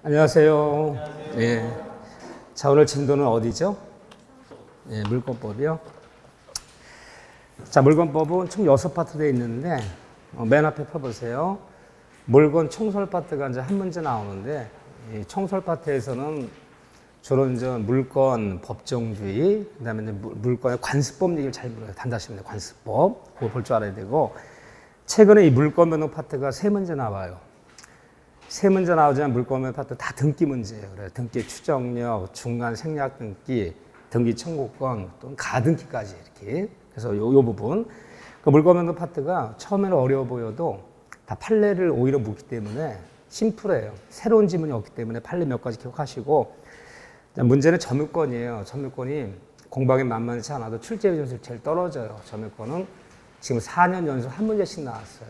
안녕하세요. 예. 자, 오늘 진도는 어디죠? 예, 물권법이요. 자, 물권법은 총 6파트 되어 있는데, 맨 앞에 펴보세요. 물권 총설 파트가 이제 한 문제 나오는데, 이 총설 파트에서는 주로 이제 물권 법정주의, 그 다음에 이제 물권의 관습법 얘기를 잘 물어요. 단다시면 관습법. 그거 볼 줄 알아야 되고, 최근에 이 물권 변호 파트가 3문제 나와요. 3문제 나오지만 물권변호 파트 다 등기 문제예요. 그래서 등기 추정력, 중간 생략 등기, 등기 청구권, 또는 가등기까지 이렇게. 그래서 요 부분. 그 물권변호 파트가 처음에는 어려워 보여도 다 판례를 오히려 묻기 때문에 심플해요. 새로운 지문이 없기 때문에 판례 몇 가지 기억하시고, 문제는 점유권이에요. 점유권이 공부하기 만만치 않아도 출제 점수가 제일 떨어져요. 점유권은 지금 4년 연속 한 문제씩 나왔어요.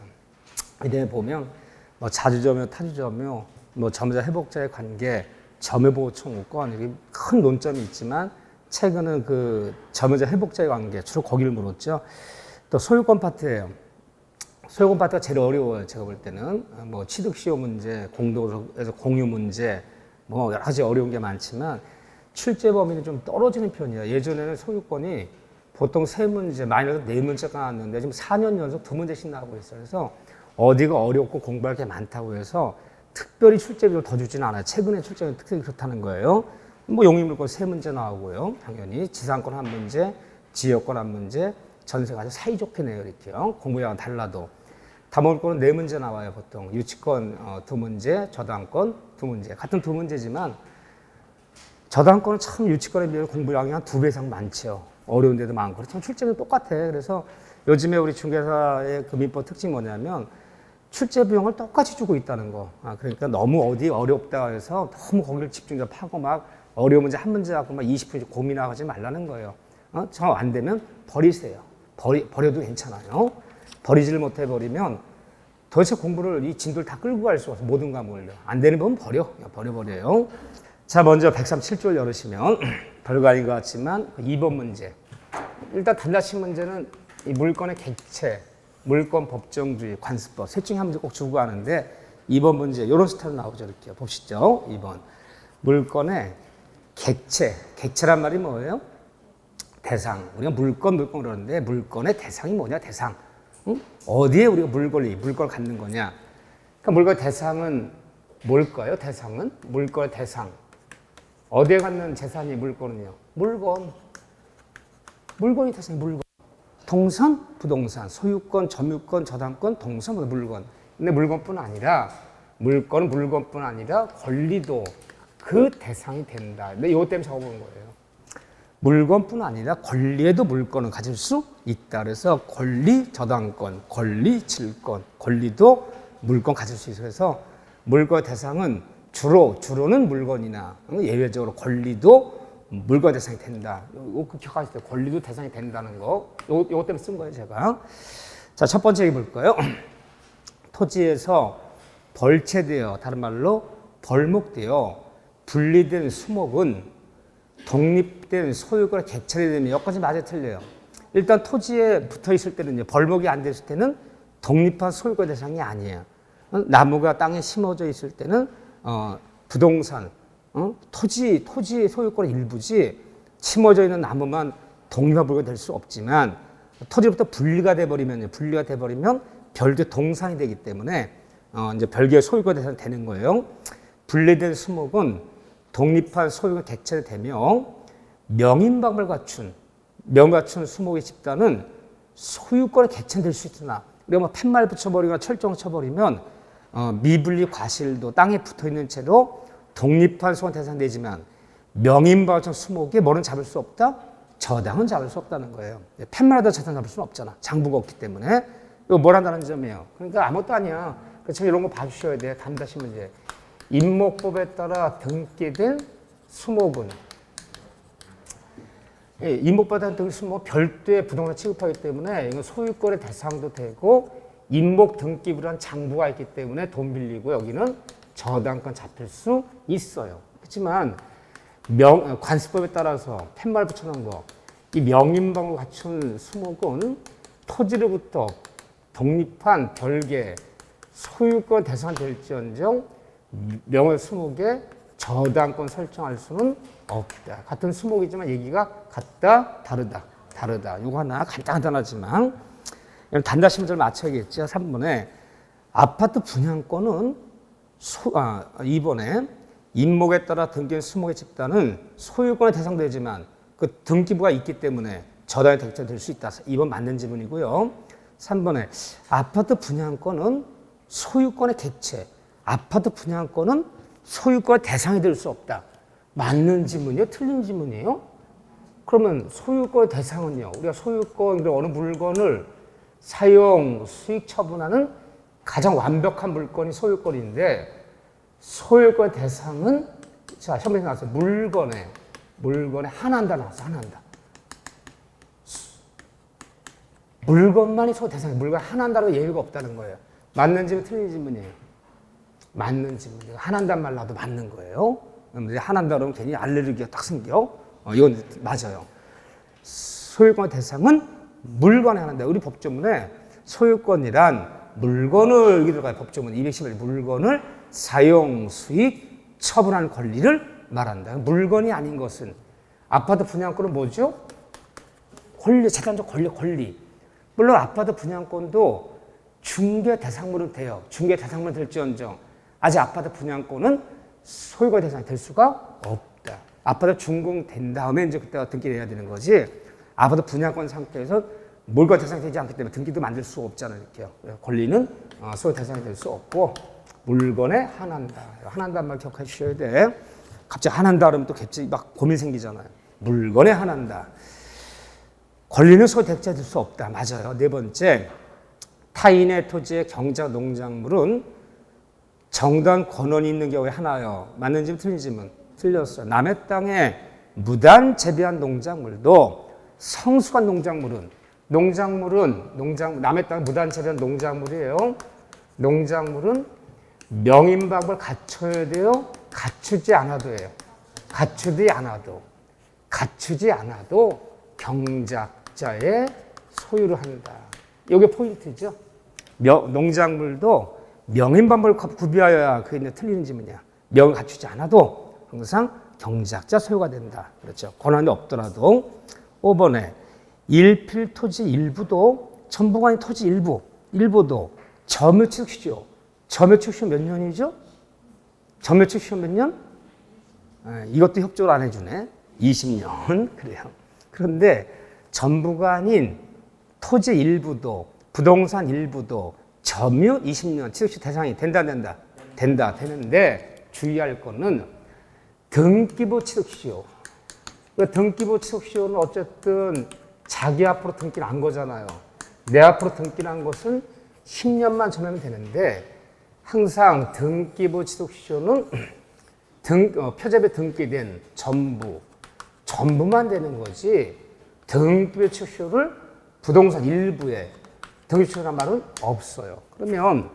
이때 보면 뭐 자주점유, 타주점유, 뭐 점유자 회복자의 관계, 점유보호 청구권 이게 큰 논점이 있지만 최근은 그 점유자 회복자의 관계 주로 거기를 물었죠. 또 소유권 파트예요. 소유권 파트가 제일 어려워요. 제가 볼 때는 뭐 취득시효 문제, 공동에서 공유 문제, 뭐 여러 가지 어려운 게 많지만 출제 범위는 좀 떨어지는 편이에요. 예전에는 소유권이 보통 3문제, 많이라도 4문제가 나왔는데 지금 4년 연속 2문제씩 나오고 있어요. 그래서 어디가 어렵고 공부할 게 많다고 해서 특별히 출제비를 더 주지는 않아요. 최근에 출제는 특별히 그렇다는 거예요. 뭐 용의물권 3문제 나오고요. 당연히 지상권 1문제, 지역권 1문제, 전세가 아주 사이좋게 내요. 이렇게요. 공부량은 달라도. 담보물권은 4문제 나와요. 보통 유치권 2문제, 저당권 2문제. 같은 2문제지만 저당권은 참 유치권에 비해 공부량이 한 2배 이상 많죠. 어려운 데도 많고. 참 출제는 똑같아. 그래서 요즘에 우리 중개사의 그 민법 특징이 뭐냐면 출제 비용을 똑같이 주고 있다는 거. 그러니까 너무 어디 어렵다 해서 너무 거기를 집중해서 파고 막 어려운 문제 한 문제 갖고 막 20분 고민하지 말라는 거예요. 정 안 되면 버리세요. 버려도 괜찮아요. 버리지를 못해 버리면 도대체 공부를 이 진도를 다 끌고 갈 수가 없어. 모든 과목을요. 안 되는 부분 버려버려요. 자, 먼저 137줄 열으시면 별거 아닌 것 같지만 2번 문제. 일단 단다시 문제는 이 물권의 객체, 물권 법정주의, 관습법 셋 중에 한 문제 꼭 주고 가는데 2번 문제 이런 스타일로 나오죠. 이렇게 보시죠. 2번 물권의 객체, 객체란 말이 뭐예요? 대상. 우리가 물권 그러는데 물권의 대상이 뭐냐? 대상. 응? 어디에 우리가 물권을 갖는 거냐? 그러니까 물권의 대상은 뭘까요? 대상은 물권의 대상. 어디에 갖는 재산이 물권은요? 물건이 대상이 물건. 동산, 부동산, 소유권, 점유권, 저당권, 동산, 물건. 근데 물건뿐 아니라 물건뿐 아니라 권리도 그 대상이 된다. 근데 이것 때문에 적어보는 거예요. 물건뿐 아니라 권리에도 물건을 가질 수 있다. 그래서 권리, 저당권, 권리, 질권, 권리도 물건 가질 수 있어요. 그래서 물건의 대상은 주로는 물건이나 예외적으로 권리도 물건 대상이 된다. 이거 기억하실 때 권리도 대상이 된다는 거. 이것 때문에 쓴 거예요, 제가. 자, 첫 번째 얘기 볼까요? 토지에서 벌채되어, 다른 말로 벌목되어 분리된 수목은 독립된 소유권의 객체가 되면 여기까지 맞아 틀려요. 일단 토지에 붙어 있을 때는요, 벌목이 안 됐을 때는 독립한 소유권 대상이 아니에요. 나무가 땅에 심어져 있을 때는 부동산, 토지 소유권의 일부지 심어져 있는 나무만 독립한 물건이 될 수 없지만 토지부터 분리가 돼버리면 별도의 동산이 되기 때문에 이제 별개의 소유권 대상이 되는 거예요. 분리된 수목은 독립한 소유권 객체가 되며 명인방을 갖춘 수목의 집단은 소유권의 객체는 될 수 있으나 우리가 뭐 팻말 붙여버리거나 철정 쳐버리면 미분리 과실도 땅에 붙어있는 채로 독립한 소유권 대상이 되지만 명인방처럼 수목에 뭐는 잡을 수 없다? 저당은 잡을 수 없다는 거예요. 팻말하다 저당 잡을 수는 없잖아. 장부가 없기 때문에. 이거 뭘 한다는 점이에요. 그러니까 아무것도 아니야. 그래서 이런 거 봐주셔야 돼. 다시 문제. 임목법에 따라 등기된 수목은 임목법에 따라 등기된 수목은 별도의 부동산 취급하기 때문에 이건 소유권의 대상도 되고 임목 등기부란 장부가 있기 때문에 돈 빌리고 여기는 저당권 잡힐 수 있어요. 그렇지만 관습법에 따라서 팻말 붙여놓은 거, 이 명인방을 갖춘 수목은 토지로부터 독립한 별개 소유권 대상이 될지언정 명월 수목에 저당권 설정할 수는 없다. 같은 수목이지만 얘기가 같다, 다르다. 이거 하나 간단하지만 단다시 문제를 맞춰야겠죠. 3번에 아파트 분양권은 2번에 임목에 따라 등기된 수목의 집단은 소유권에 대상되지만 그 등기부가 있기 때문에 저당의 대상될 수 있다. 2번 맞는 지문이고요. 3번에 아파트 분양권은 소유권의 객체, 아파트 분양권은 소유권의 대상이 될 수 없다. 맞는 지문이요? 틀린 지문이에요? 그러면 소유권의 대상은요? 우리가 소유권, 어느 물건을 사용, 수익 처분하는 가장 완벽한 물건이 소유권인데 소유권의 대상은 자, 시험에 나왔어요. 물건에 하나한다 나왔어. 하나한다. 물건만이 소유 대상이에요. 물건 하나한다로 예외가 없다는 거예요. 맞는 지문, 틀린 지문이에요. 맞는 지문이에요. 하나한단 말 나도 맞는 거예요. 하나한다 그러면 괜히 알레르기가 딱 생겨. 이건 맞아요. 소유권의 대상은 물건에 하나인데 우리 법조문에 소유권이란 물건을 여기 들어가요. 법조문 211 물건을 사용, 수익, 처분하는 권리를 말한다. 물건이 아닌 것은 아파트 분양권은 뭐죠? 권리, 재산적 권리. 물론 아파트 분양권도 중개 대상물은 돼요. 중개 대상물은 될지언정 아직 아파트 분양권은 소유권 대상이 될 수가 없다. 아파트 준공된 다음에 이제 그때가 등기를 해야 되는 거지. 아파트 분양권 상태에서 물건 대상이 되지 않기 때문에 등기도 만들 수 없잖아요. 이렇게요. 권리는 소유 대상이 될 수 없고 물건에 한한다. 한한다는 말 기억해 주셔야 돼. 갑자기 한한다 그러면 또 갑자기 막 고민 생기잖아요. 물건에 한한다. 권리는 소유 대상이 될 수 없다. 맞아요. 네 번째, 타인의 토지의 경작 농작물은 정당 권한이 있는 경우에 하나요. 맞는 지문 틀린 지문 틀렸어요. 남의 땅에 무단 재배한 농작물도 성숙한 농작물은 남의 땅에 무단 재배한 농작물이에요. 농작물은 명인박을 갖춰야 돼요. 갖추지 않아도 해요. 갖추지 않아도 경작자의 소유를 한다. 이게 포인트죠. 농작물도 명인박을 구비하여야 그게 이제 틀리는 지문이야. 명을 갖추지 않아도 항상 경작자 소유가 된다. 그렇죠. 권한이 없더라도. 5번에 일필토지 일부도 전부가 아닌 토지 일부도 점유취득시효. 점유취득시효 몇 년이죠? 점유취득시효 몇 년? 이것도 협조를 안 해주네. 20년. 그래요. 그런데 전부가 아닌 토지 일부도 부동산 일부도 점유 20년 취득시 대상이 된다. 되는데 주의할 거는 등기부 취득시효. 등기부 취득시효는 어쨌든 자기 앞으로 등기를 한 거잖아요. 내 앞으로 등기를 한 것은 10년만 전하면 되는데 항상 등기부 취득시효는 표제부에 등기된 전부만 되는 거지 등기부 취득시효를 부동산 일부에 등기부 취득이라는 말은 없어요. 그러면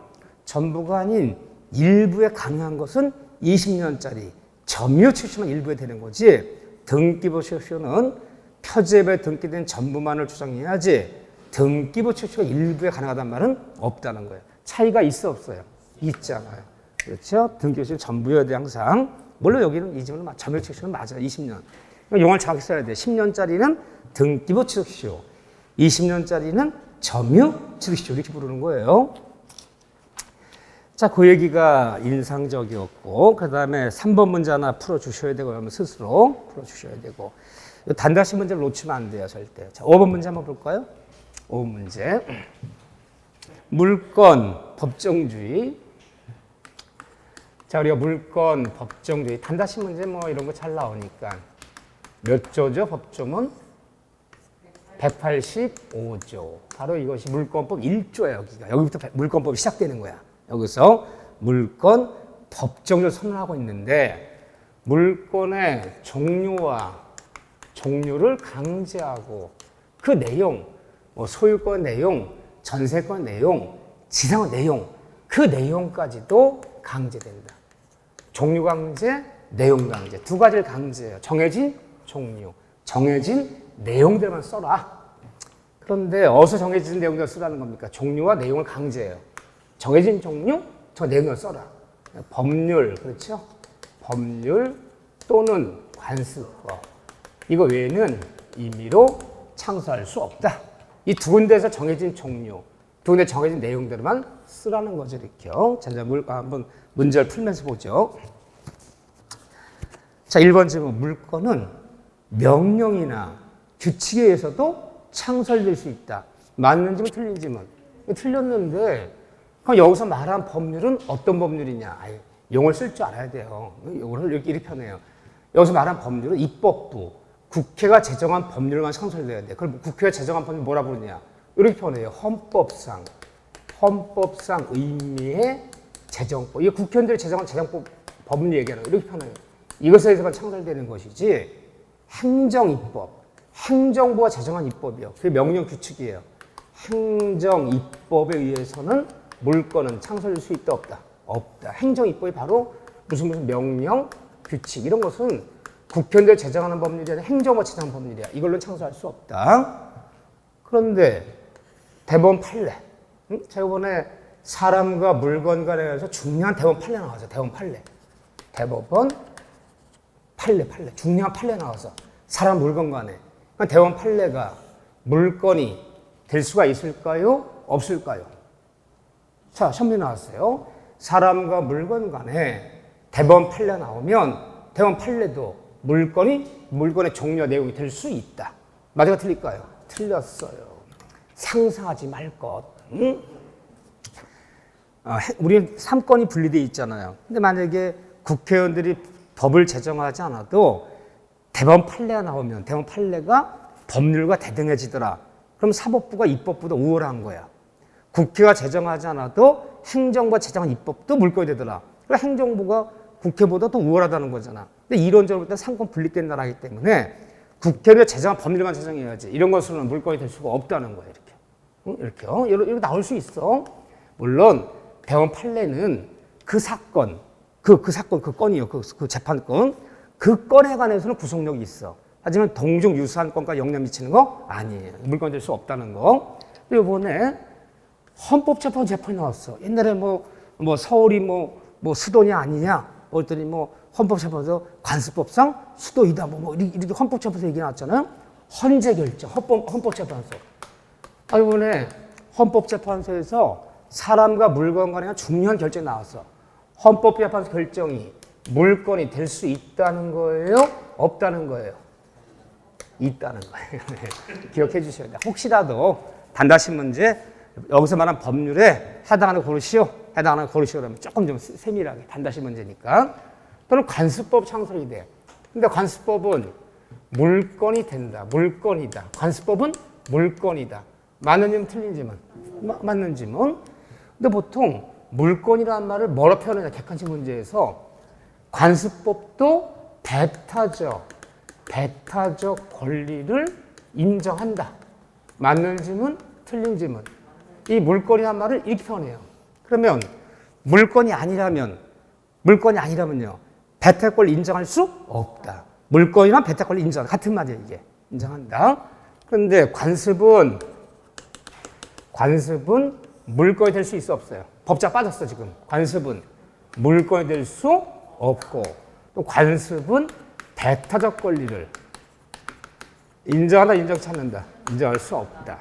전부가 아닌 일부에 가능한 것은 20년짜리 점유 취득시효만 일부에 되는 거지 등기부 취득시효는 표제부에 등기된 전부만을 주장해야지 등기부 취득시효가 일부에 가능하다는 말은 없다는 거예요. 차이가 있어 없어요? 있잖아요. 그렇죠? 등기부 취득 전부여야 돼 항상. 물론 여기는 이 지문은 점유 취득시효는 맞아요. 20년. 용어를 정확히 써야 돼. 10년짜리는 등기부 취득시효, 20년짜리는 점유 취득시효 이렇게 부르는 거예요. 자, 그 얘기가 인상적이었고 그 다음에 3번 문제 하나 풀어주셔야 되고 그러면 스스로 풀어주셔야 되고 단다시 문제를 놓치면 안 돼요. 절대. 자, 5번 문제 한번 볼까요? 5번 문제. 물권 법정주의. 자, 우리가 물권 법정주의 단다시 문제 뭐 이런 거 잘 나오니까 몇 조죠? 법조문 185조. 바로 이것이 물권법 1조예요. 여기부터 물권법이 시작되는 거야. 여기서 물권 법정을 선언하고 있는데 물권의 종류를 강제하고 그 내용, 소유권 내용, 전세권 내용, 지상권 내용, 그 내용까지도 강제된다. 종류 강제, 내용 강제 두 가지를 강제해요. 정해진 종류, 정해진 내용들만 써라. 그런데 어디서 정해진 내용들을 쓰라는 겁니까? 종류와 내용을 강제해요. 정해진 종류, 저 내용을 써라. 법률, 그렇죠? 법률 또는 관습법. 이거 외에는 임의로 창설할 수 없다. 이 두 군데에서 정해진 종류, 두 군데 정해진 내용대로만 쓰라는 거죠, 이렇게요. 자, 이제 한번 문제를 풀면서 보죠. 자, 1번 질문. 물건은 명령이나 규칙에 의해서도 창설될 수 있다. 맞는 질문, 틀린 질문. 틀렸는데, 그럼 여기서 말한 법률은 어떤 법률이냐? 아예 용어를 쓸 줄 알아야 돼요. 용어를 이렇게 표현해요. 여기서 말한 법률은 입법부, 국회가 제정한 법률만 창설돼야 돼. 그럼 국회가 제정한 법률 뭐라 부르냐? 이렇게 표현해요. 헌법상 의미의 제정법. 이게 국회의원들이 제정한 제정법 법률 얘기하는 거예요. 이렇게 표현해요. 이것에 의해서만 창설되는 것이지 행정입법, 행정부가 제정한 입법이요. 그게 명령 규칙이에요. 행정입법에 의해서는 물건은 창설될 수 있다 없다? 없다. 행정입법이 바로 무슨 명령, 규칙 이런 것은 국회의원들 제정하는 법률이 아니라 행정부가 제정하는 법률이야. 이걸로는 창설할 수 없다. 그런데 대법원 판례. 제가 이번에 사람과 물건 간에 대해서 중요한 대법원 판례 나와서 대법원 판례. 중요한 판례 나와서 사람 물건 간에. 대법원 판례가 물건이 될 수가 있을까요? 없을까요? 자, 시험에 나왔어요. 사람과 물건 간에 대법원 판례 나오면 대법원 판례도 물건의 종류와 내용이 될 수 있다. 맞아요? 틀릴까요? 틀렸어요. 상상하지 말 것. 응? 우리는 3건이 분리되어 있잖아요. 근데 만약에 국회의원들이 법을 제정하지 않아도 대법원 판례가 나오면 대법원 판례가 법률과 대등해지더라. 그럼 사법부가 입법부도 우월한 거야. 국회가 제정하지 않아도 행정부가 제정한 입법도 물건이 되더라. 그러니까 행정부가 국회보다 더 우월하다는 거잖아. 근데 이론적으로 볼 때 3건 분립된 나라이기 때문에 국회가 제정한 법률만 제정해야지. 이런 것으로는 물건이 될 수가 없다는 거야. 이렇게. 응? 이렇게요. 이렇게 나올 수 있어. 물론 대법원 판례는 그 사건, 그 건이요. 그 재판건. 그 건에 관해서는 구속력이 있어. 하지만 동종 유사한 건과 영향 미치는 거 아니에요. 물건이 될 수 없다는 거. 이번에 헌법재판 재판이 나왔어. 옛날에 서울이 수도냐 아니냐. 그랬더니 헌법재판에서 관습법상 수도이다. 이렇게 헌법재판에서 얘기 나왔잖아요. 헌재 결정. 헌법재판소. 이번에 헌법재판소에서 사람과 물건 간에 중요한 결정이 나왔어. 헌법재판소 결정이 물건이 될 수 있다는 거예요? 없다는 거예요? 있다는 거예요. 기억해 주셔야 돼요. 혹시라도 단다시 문제 여기서 말한 법률에 해당하는 고르시오. 해당하는 고르시오라면 조금 좀 세밀하게 단다시 문제니까. 또는 관습법 창설이 돼. 근데 관습법은 물건이 된다. 물건이다. 관습법은 물건이다. 맞는 질문 틀린 질문. 맞는 질문. 근데 보통 물건이라는 말을 뭐로 표현하냐. 객관식 문제에서 관습법도 배타적 권리를 인정한다. 맞는 질문, 틀린 질문. 이 물건이라는 말을 이렇게 표현해요. 그러면 물건이 아니라면요. 배타적 권리 인정할 수 없다. 물건이랑 배타적 권리 인정. 같은 말이에요, 이게. 인정한다. 그런데 관습은 물건이 될 수 있어 없어요? 법자 빠졌어, 지금. 관습은 물건이 될 수 없고, 또 관습은 배타적 권리를 인정한다, 인정치 않는다. 인정할 수 없다.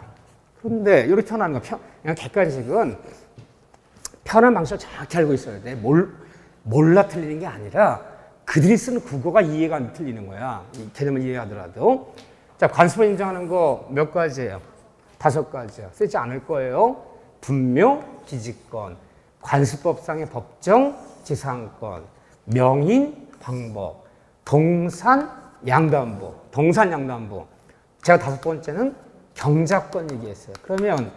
그런데 이렇게 표현하는 거, 그냥 객관식은 표현한 방식을 정확히 알고 있어야 돼. 몰라 틀리는 게 아니라 그들이 쓰는 국어가 이해가 안 틀리는 거야. 이 개념을 이해하더라도. 자, 관습을 인정하는 거 몇 가지예요? 5가지요. 쓰지 않을 거예요. 분묘, 기지권, 관습법상의 법정, 지상권, 명인, 방법, 동산, 양도안보. 제가 5번째는 경작권 얘기했어요. 그러면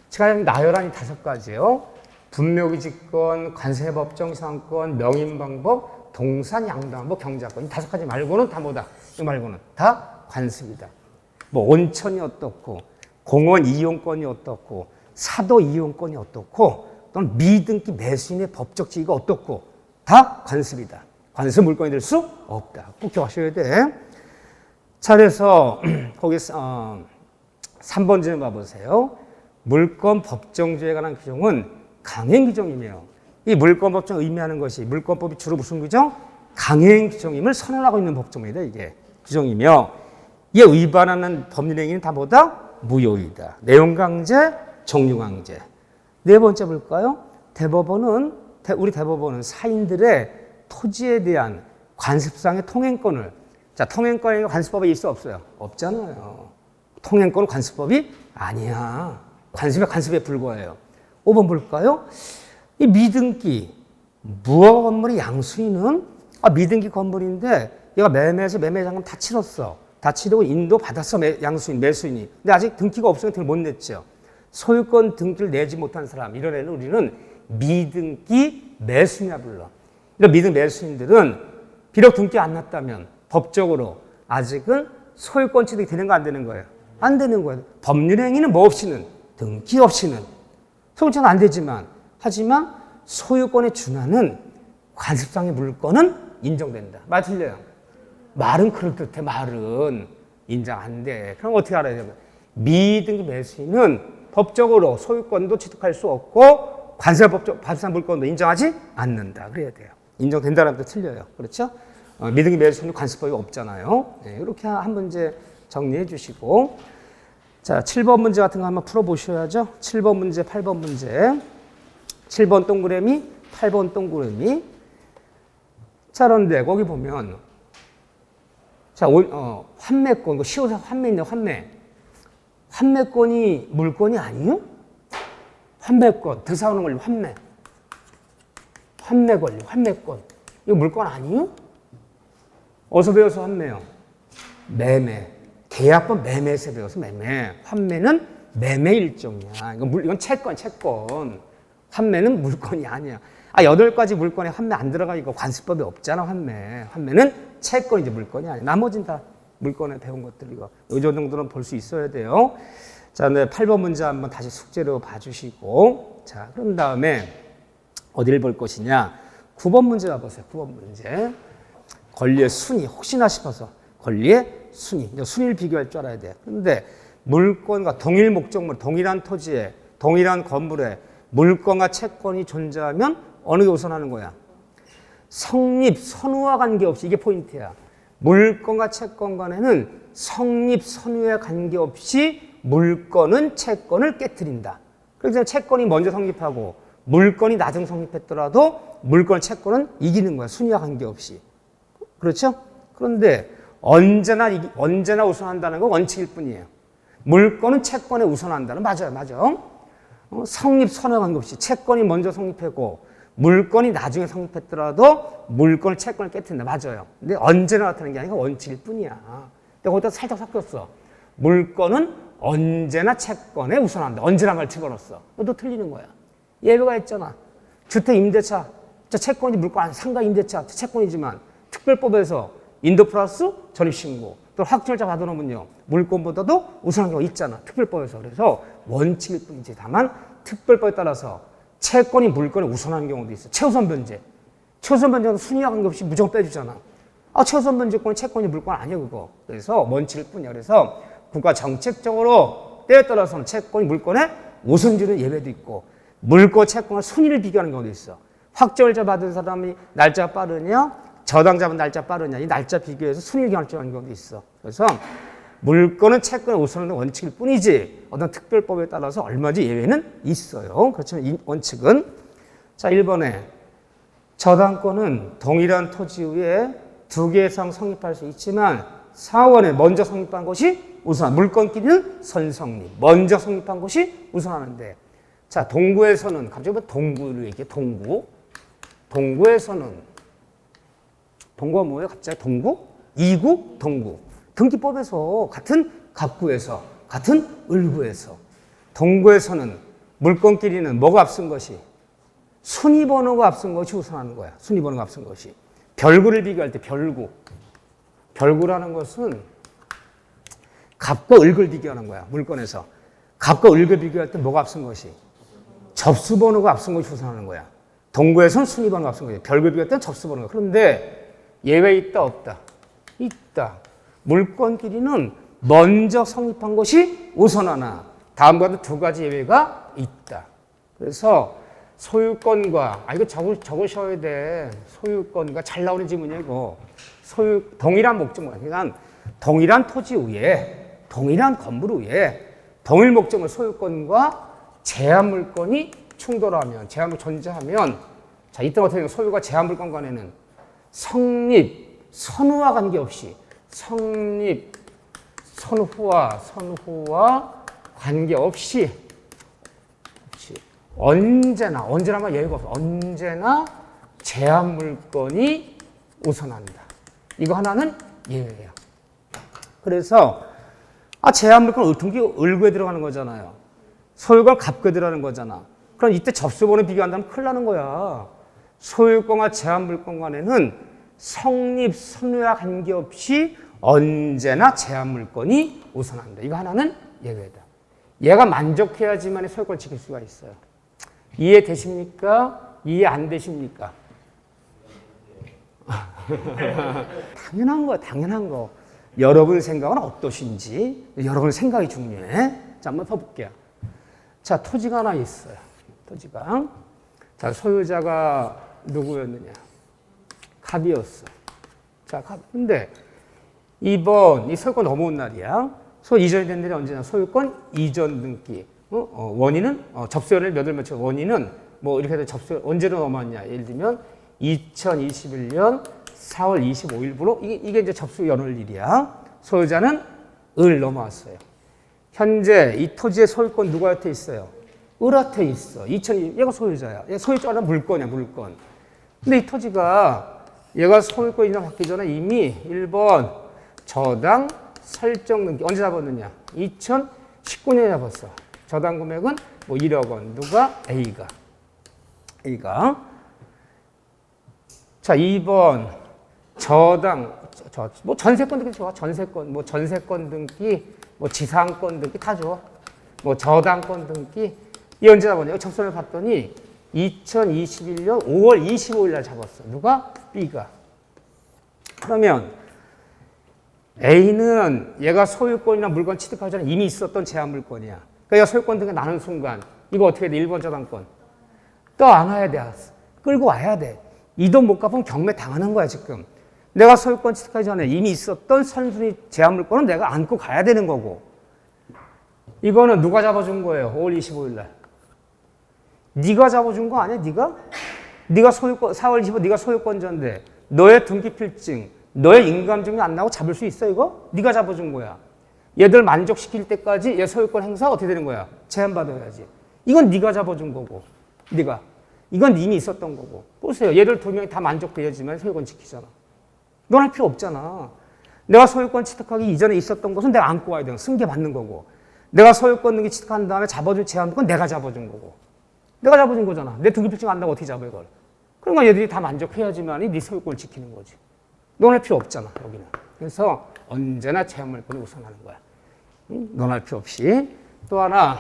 제가 나열한 이 5가지요. 분묘기지권, 관세법정, 지상권, 명인방법, 동산, 양도안보, 경작권. 이 5가지 말고는 다 뭐다? 이 말고는 다 관습이다. 온천이 어떻고, 공원 이용권이 어떻고, 사도 이용권이 어떻고, 또는 미등기 매수인의 법적 지위가 어떻고, 다 관습이다. 관습 물건이 될 수 없다. 꼭 기억하셔야 돼. 자, 그래서 거기서 3번 좀 봐보세요. 물건 법정주의에 관한 규정은 강행 규정이며 이 물권법정 의미하는 것이 물권법이 주로 무슨 규정? 강행 규정임을 선언하고 있는 법정입니다. 이게 규정이며 이에 위반하는 법률행위는 다 뭐다? 무효이다. 내용강제, 정류강제. 네 번째 볼까요? 우리 대법원은 사인들의 토지에 대한 관습상의 통행권을 자 통행권이 관습법에 있어 없어요? 없잖아요. 통행권은 관습법이 아니야. 관습에 불과해요. 5번 볼까요? 이 미등기 무허가 건물의 양수인은 미등기 건물인데 얘가 매매해서 매매자금 다 치렀어. 다 치르고 인도 받았어. 양수인, 매수인이. 근데 아직 등기가 없으니까 등기를 못 냈죠. 소유권 등기를 내지 못한 사람 이런 애는 우리는 미등기 매수인이라 불러. 이런 미등 매수인들은 비록 등기 안 났다면 법적으로 아직은 소유권 취득이 되는 거 안 되는 거예요? 안 되는 거예요. 법률행위는 뭐 없이는 등기 없이는 소유권은 안 되지만 하지만 소유권에 준하는 관습상의 물건은 인정된다. 말 틀려요. 말은 그럴듯해. 말은 인정 안 돼. 그럼 어떻게 알아야 돼요? 미등기 매수인은 법적으로 소유권도 취득할 수 없고 관습상 물건도 인정하지 않는다. 그래야 돼요. 인정된다라는 것도 틀려요. 그렇죠? 미등기 매수인은 관습법이 없잖아요. 네, 이렇게 한 문제 정리해 주시고 자 7번 문제 같은 거 한번 풀어보셔야죠. 7번 문제, 8번 문제 7번 동그라미, 8번 동그라미 자 그런데 거기 보면 자 환매권, 이거 시효사 환매인데 환매권이 물건이 아니에요? 환매권, 대사하는 권리 환매 권리, 환매권 이거 물건 아니에요? 어디서 배워서 환매요? 매매. 계약권 매매에서 배워서 매매. 환매는 매매 일종이야. 이건 채권. 환매는 물건이 아니야. 8가지 물건에 환매 안 들어가니까 관습법이 없잖아, 환매. 환매는 채권이지 물건이 아니야. 나머지는 다 물건에 배운 것들이고. 이 정도는 볼 수 있어야 돼요. 자, 네, 8번 문제 한번 다시 숙제로 봐주시고. 자, 그런 다음에 어디를 볼 것이냐. 9번 문제 가보세요. 9번 문제. 권리의 순위, 혹시나 싶어서 권리의 순위, 순위를 비교할 줄 알아야 돼. 그런데 물건과 동일 목적물, 동일한 토지에, 동일한 건물에 물건과 채권이 존재하면 어느 게 우선하는 거야? 성립, 선후와 관계없이, 이게 포인트야. 물건과 채권 간에는 성립, 선후에 관계없이 물건은 채권을 깨트린다. 그래서 채권이 먼저 성립하고 물건이 나중 성립했더라도 물건, 채권은 이기는 거야. 순위와 관계없이. 그렇죠? 그런데 언제나 우선한다는 건 원칙일 뿐이에요. 물건은 채권에 우선한다는 맞아요. 성립, 선후에 관계없이 채권이 먼저 성립했고 물건이 나중에 성립했더라도 물건을 채권을 깨트린다. 맞아요. 근데 언제나 나타나는 게 아니라 원칙일 뿐이야. 근데 거기다 살짝 섞였어. 물건은 언제나 채권에 우선한다. 언제나 말 집어넣었어. 너 틀리는 거야. 예외가 있잖아. 주택 임대차. 채권이 물건 아니 상가 임대차 채권이지만 특별법에서 인도 플러스 전입신고 또 확정일자 받아놓으면요 물건보다도 우선한 경우가 있잖아. 특별법에서. 그래서 원칙일 뿐이지. 다만 특별법에 따라서 채권이 물건에 우선하는 경우도 있어. 최우선 변제. 최우선 변제는 순위와 관계없이 무조건 빼주잖아. 최우선 변제권은 채권이 물건 아니야 그거. 그래서 원칙일 뿐이야. 그래서 국가 정책적으로 때에 따라서는 채권이 물건에 우선주는 예외도 있고 물건, 채권과 순위를 비교하는 경우도 있어. 확정일자 받은 사람이 날짜가 빠르냐 저당 잡은 날짜 빠르냐 이 날짜 비교해서 순위를 결정하는 경우도 있어. 그래서 물건은 채권에 우선하는 원칙일 뿐이지 어떤 특별법에 따라서 얼마든지 예외는 있어요. 그렇지만 이 원칙은 자 1번에 저당권은 동일한 토지 위에 2개 이상 성립할 수 있지만 사원에 먼저 성립한 것이 우선 물건끼리는 선성립 먼저 성립한 것이 우선하는데 자 동구에서는 갑자기 왜 동구를 얘기해? 동구에서는 동구가 뭐예요? 갑자기 동구? 이구? 동구. 등기법에서 같은 갑구에서 같은 을구에서 동구에서는 물건끼리는 뭐가 앞선 것이? 순위번호가 앞선 것이 우선하는 거야. 순위번호가 앞선 것이. 별구를 비교할 때 별구. 별구라는 것은 갑과 을을 비교하는 거야. 물건에서. 갑과 을을 비교할 때 뭐가 앞선 것이? 접수번호가 앞선 것이 우선하는 거야. 동구에서는 순위번호가 앞선 거야. 별구를 비교할 때는 접수번호가. 그런데 예외 있다 없다? 있다. 물건끼리는 먼저 성립한 것이 우선하나 다음과 같은 2가지 예외가 있다. 그래서 소유권과, 이거 적으셔야 돼. 소유권과 잘 나오는 지문이야, 이거. 동일한 목적물. 그러니까 동일한 토지 위에, 동일한 건물 위에, 동일 목적물 소유권과 제한 물건이 충돌하면, 제한물 존재하면, 자, 이때 어떻게 되냐. 소유가 제한 물건 간에는 성립, 선후와 관계없이, 성립, 선후와 관계없이, 언제나만 예외가 없어. 언제나 제한 물건이 우선한다. 이거 하나는 예외예요. 그래서 제한 물건 을구에 들어가는 거잖아요. 소유권 갑구에 들어가는 거잖아. 그럼 이때 접수번호 비교한다면 큰일 나는 거야. 소유권과 제한 물건 간에는 성립, 선후와 관계없이 언제나 제한 물건이 우선한다. 이거 하나는 예외다. 얘가 만족해야지만 소유권을 지킬 수가 있어요. 이해되십니까? 이해 안 되십니까? 당연한 거. 여러분 생각은 어떠신지, 여러분 생각이 중요해. 자, 한번 봐볼게요. 자, 토지가 하나 있어요. 토지가. 자, 소유자가 누구였느냐? 갑이었어. 자, 갑. 근데 이번 이 소유권 넘어온 날이야. 이전이 된 날이 언제냐? 소유권 이전 등기. 원인은 접수연을 몇월 며칠. 원인은 이렇게 해서 접수 언제로 넘어왔냐? 예를 들면 2021년 4월 25일부로 이게 이제 접수 연월일이야. 소유자는 을 넘어왔어요. 현재 이 토지의 소유권 누구한테 있어요? 을한테 있어. 얘가 소유자야. 얘 소유자는 물건이야, 물건. 근데 이 토지가 얘가 소유권 인정 받기 전에 이미 1번 저당 설정 등기 언제 잡았느냐? 2019년에 잡았어. 저당 금액은 1억 원. 누가? A가. 자, 2번 저당 전세권 등기 좋아. 전세권 등기, 지상권 등기 다 좋아. 저당권 등기 이 언제 잡았냐? 접수를 봤더니 2021년 5월 25일 날 잡았어. 누가? B가. 그러면 A는 얘가 소유권이나 물건 취득하기 전에 이미 있었던 제한 물건이야. 그러니까 얘가 소유권 등기 나는 순간 이거 어떻게 돼? 1번 저당권 떠안아야 돼. 끌고 와야 돼. 이 돈 못 갚으면 경매 당하는 거야 지금. 내가 소유권 취득하기 전에 이미 있었던 선순위 제한 물건은 내가 안고 가야 되는 거고. 이거는 누가 잡아준 거예요? 5월 25일 날. 네가 잡아준 거 아니야? 네가 소유권 4월 25일 네가 소유권자인데 너의 등기필증, 너의 인감증이 안 나오고 잡을 수 있어 이거? 네가 잡아준 거야. 얘들 만족시킬 때까지 얘 소유권 행사 어떻게 되는 거야? 제한받아야지. 이건 네가 잡아준 거고. 이건 이미 있었던 거고. 보세요. 얘들 두 명이 다 만족돼야지만 소유권 지키잖아. 넌 할 필요 없잖아. 내가 소유권 취득하기 이전에 있었던 것은 내가 안고 와야 돼. 승계 받는 거고. 내가 소유권 등기 취득한 다음에 잡아준 제한권 내가 잡아준 거고. 내가 잡아준 거잖아. 내 등기필증 안 나고 어떻게 잡아 이걸. 그러니까 얘들이 다 만족해야지만이 네 소유권을 지키는 거지. 넌 할 필요 없잖아 여기는. 그래서 언제나 제한물권이 우선하는 거야. 넌 할 필요 없이. 또 하나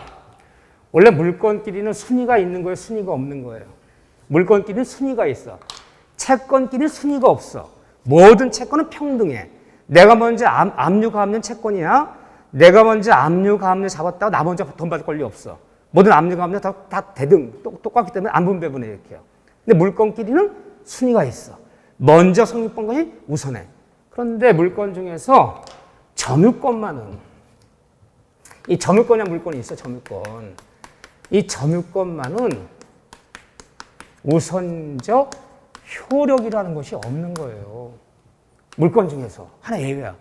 원래 물건끼리는 순위가 있는 거예요? 순위가 없는 거예요? 물건끼리는 순위가 있어. 채권끼리는 순위가 없어. 모든 채권은 평등해. 내가 먼저 압류가압류 채권이야. 내가 먼저 압류가압류 잡았다고 나 먼저 돈 받을 권리 없어. 모든 압류가압류 다 대등 똑같기 때문에 안 분배분해 이렇게요. 근데 물건끼리는 순위가 있어. 먼저 성립한 것이 우선해. 그런데 물건 중에서 점유권만은 이 점유권이란 물건이 있어. 점유권. 이 점유권만은 우선적 효력이라는 것이 없는 거예요. 물건 중에서 하나 예외야.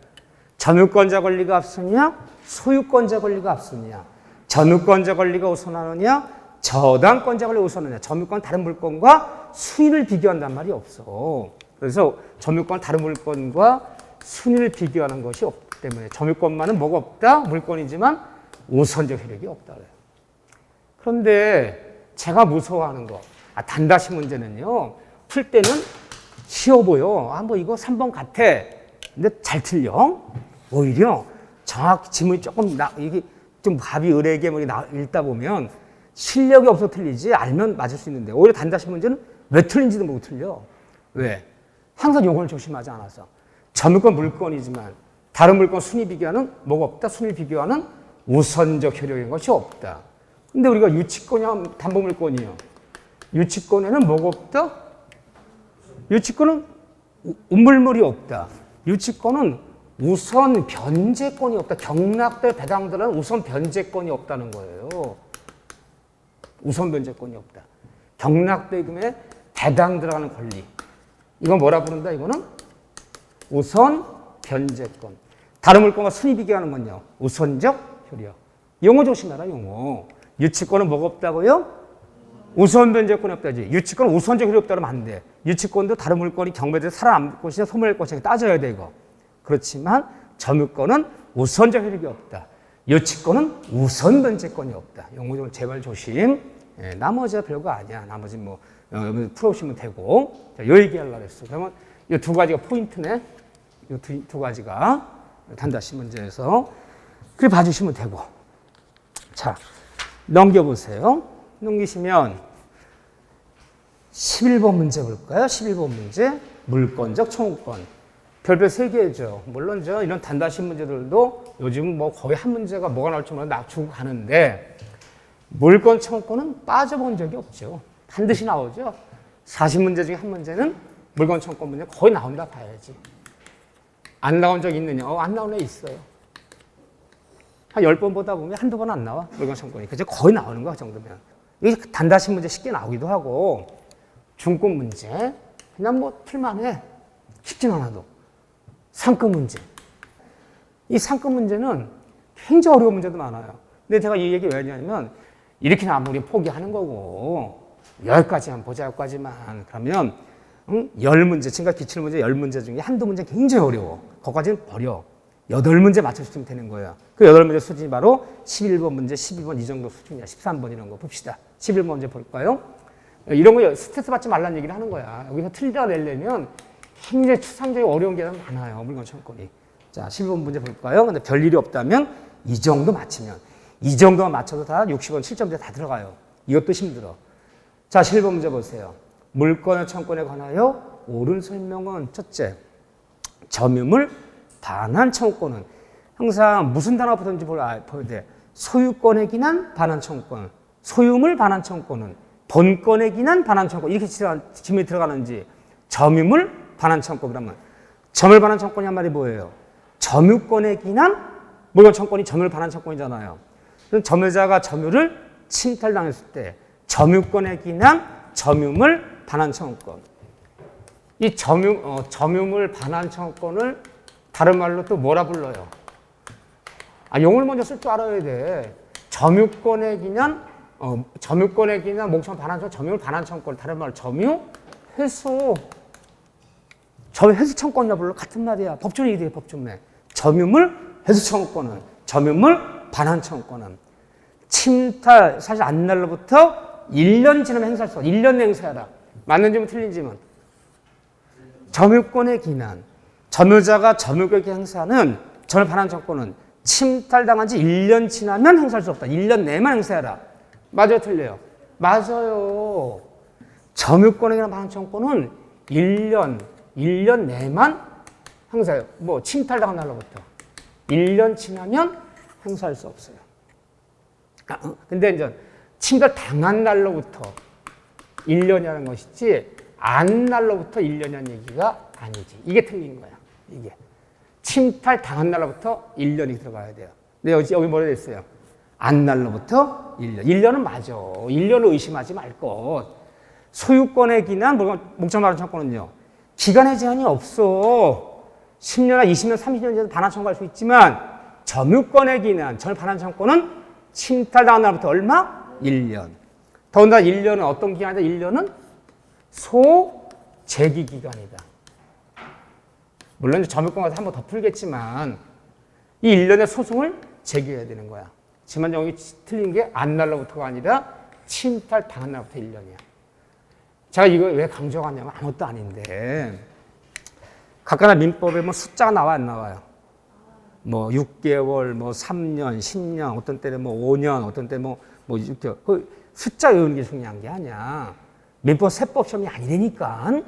점유권자 권리가 앞서냐? 소유권자 권리가 앞서냐? 점유권자 권리가 우선하느냐? 저당권자 권리가 우선하느냐? 점유권 다른 물건과 순위를 비교한단 말이 없어. 그래서 점유권 다른 물건과 순위를 비교하는 것이 없기 때문에 점유권만은 뭐가 없다? 물건이지만 우선적 효력이 없다. 그런데 제가 무서워하는 거, 단다시 문제는요, 풀 때는 쉬워 보여. 이거 3번 같아. 근데 잘 틀려. 오히려 정확히 지문이 조금 이게 좀 답이 의뢰게 읽다 보면 실력이 없어 틀리지 알면 맞을 수 있는데 오히려 단다시 문제는 왜 틀린지도 모르고 틀려. 왜? 항상 요걸 조심하지 않아서. 점유권 물건이지만 다른 물건 순위 비교하는 뭐가 없다? 순위 비교하는 우선적 효력인 것이 없다. 근데 우리가 유치권이야, 담보물권이요. 유치권에는 뭐가 없다? 유치권은 우물물이 없다. 유치권은 우선 변제권이 없다. 경락대 배당들은 우선 변제권이 없다는 거예요. 우선 변제권이 없다. 경락대금에 배당 들어가는 권리. 이건 뭐라 부른다? 이거는 우선 변제권. 다른 물건과 순위 비교하는 건요. 우선적 효력. 용어 조심해라, 용어. 유치권은 뭐가 없다고요? 우선 변제권이 없다지. 유치권은 우선적 효력이 없다면 안 돼. 유치권도 다른 물건이 경매대에서 살아남을 것이냐 소멸할 것이냐 따져야 돼, 이거. 그렇지만 점유권은 우선적 효력이 없다. 유치권은 우선 변제권이 없다. 용어 좀 제발 조심. 예, 나머지가 별거 아니야. 나머지 뭐 풀어오시면 되고. 자, 요 얘기하려고 했어. 그러면 이 두 가지가 포인트네. 이 두 가지가 단다시 문제에서 그래 봐주시면 되고. 자, 넘겨보세요. 넘기시면 11번 문제 볼까요? 11번 문제. 물권적 청구권. 별별 3개죠. 물론 이런 단다시 문제들도 요즘 뭐 거의 한 문제가 뭐가 나올지 몰라 낮추고 가는데 물권 청구권은 빠져본 적이 없죠. 반드시 나오죠. 40문제 중에 한 문제는 물권 청구권 문제 거의 나온다 봐야지. 안 나온 적 있느냐? 안 나온 애 있어요. 한 10번 보다 보면 한두 번 안 나와. 물권 청구권이. 그죠? 거의 나오는 거야, 그 정도면. 이게 단다시 문제 쉽게 나오기도 하고 중급 문제 그냥 뭐 풀만해. 쉽진 않아도. 상급 문제. 이 상급 문제는 굉장히 어려운 문제도 많아요. 근데 제가 이 얘기 왜 하냐면 이렇게 나면 우리 포기하는 거고 여기까지만 보자, 여기까지만. 그러면 10문제, 지금까지 기출문제 10문제 중에 한두 문제 굉장히 어려워. 거기까지는 버려. 8문제 맞춰주시면 되는 거예요. 그 8문제 수준이 바로 11번 문제, 12번 이 정도 수준이야. 13번 이런 거 봅시다. 11번 문제 볼까요? 이런 거 스트레스 받지 말라는 얘기를 하는 거야. 여기서 틀리다 내려면 굉장히 추상적이고 어려운 게 많아요. 물건 청구권이. 자, 11번 문제 볼까요? 근데 별일이 없다면 이 정도 맞히면 이 정도만 맞춰도 다 60원, 7점대 다 들어가요. 이것도 힘들어. 자, 11번 문제 보세요. 물권의 청구권에 관하여 옳은 설명은 첫째, 점유물 반환 청구권은 항상 무슨 단어가 붙었는지 보여야 돼. 소유권에 기난 반환 청구권, 소유물 반환 청구권은 본권에 기난 반환 청구권 이렇게 지문이 들어가는지 점유물 반환 청구권 그러면 점유물 반환 청구권이 한 말이 뭐예요? 점유권에 기난 물건 청구권이 점유물 반환 청구권이잖아요. 그럼 점유자가 점유를 침탈당했을 때 점유권에 기난 점유물 반환 청구권. 이 점유물 반환 청구권을 다른 말로 또 뭐라 불러요? 용어를 먼저 쓸 줄 알아야 돼. 점유권에 기난 목청 반환 청구권, 점유물 반환 청구권. 다른 말로 점유 회수. 점유 회수 청구권이라 불러. 같은 말이야. 법조인이 돼, 법조인에. 점유물 회수 청구권은 점유물 반환 청구권은 침탈 사실 안 날로부터 1년 지나면 행사할 수 없어. 1년 내 행사하라. 맞는지면 틀린지면. 점유권의 기난. 점유자가 점유권 행사하는 점유 반환 청구권은 침탈당한 지 1년 지나면 행사할 수 없다. 1년 내만 행사해라. 맞아요, 틀려요? 맞아요. 점유권에 기난 반환 청구권은 1년 내만 행사해요. 뭐 침탈당한 날로부터 1년 지나면 행사할 수 없어요. 근데 이제 침탈 당한 날로부터 1년이라는 것이지 안 날로부터 1년이라는 얘기가 아니지. 이게 틀린 거야. 이게 침탈 당한 날로부터 1년이 들어가야 돼요. 근데 여기 뭐라 돼 있어요? 안 날로부터 1년. 1년은 맞아. 1년을 의심하지 말 것. 소유권에 기난 목적 반환 청구권은요. 기간의 제한이 없어. 10년이나 20년, 30년 전에 반환 청구할 수 있지만 점유권에 기난 점유 반환 청구권은 침탈당한 날부터 얼마? 1년. 더군다나 1년은 어떤 기간이다? 1년은 소재기 기간이다. 물론 점유권 가서 한 번 더 풀겠지만 이 1년의 소송을 제기해야 되는 거야. 지만 여기 틀린 게 안 날로부터가 아니라 침탈 당한 날부터 1년이야. 제가 이거 왜 강조하냐면 아무것도 아닌데 각각의 민법에 뭐 숫자가 나와 안 나와요? 뭐 6개월, 뭐 3년, 10년, 어떤 때는 뭐 5년, 어떤 때는 뭐 6개월. 그 숫자 외우는 게 중요한 게 아니야. 민법 세법 시험이 아니라니까.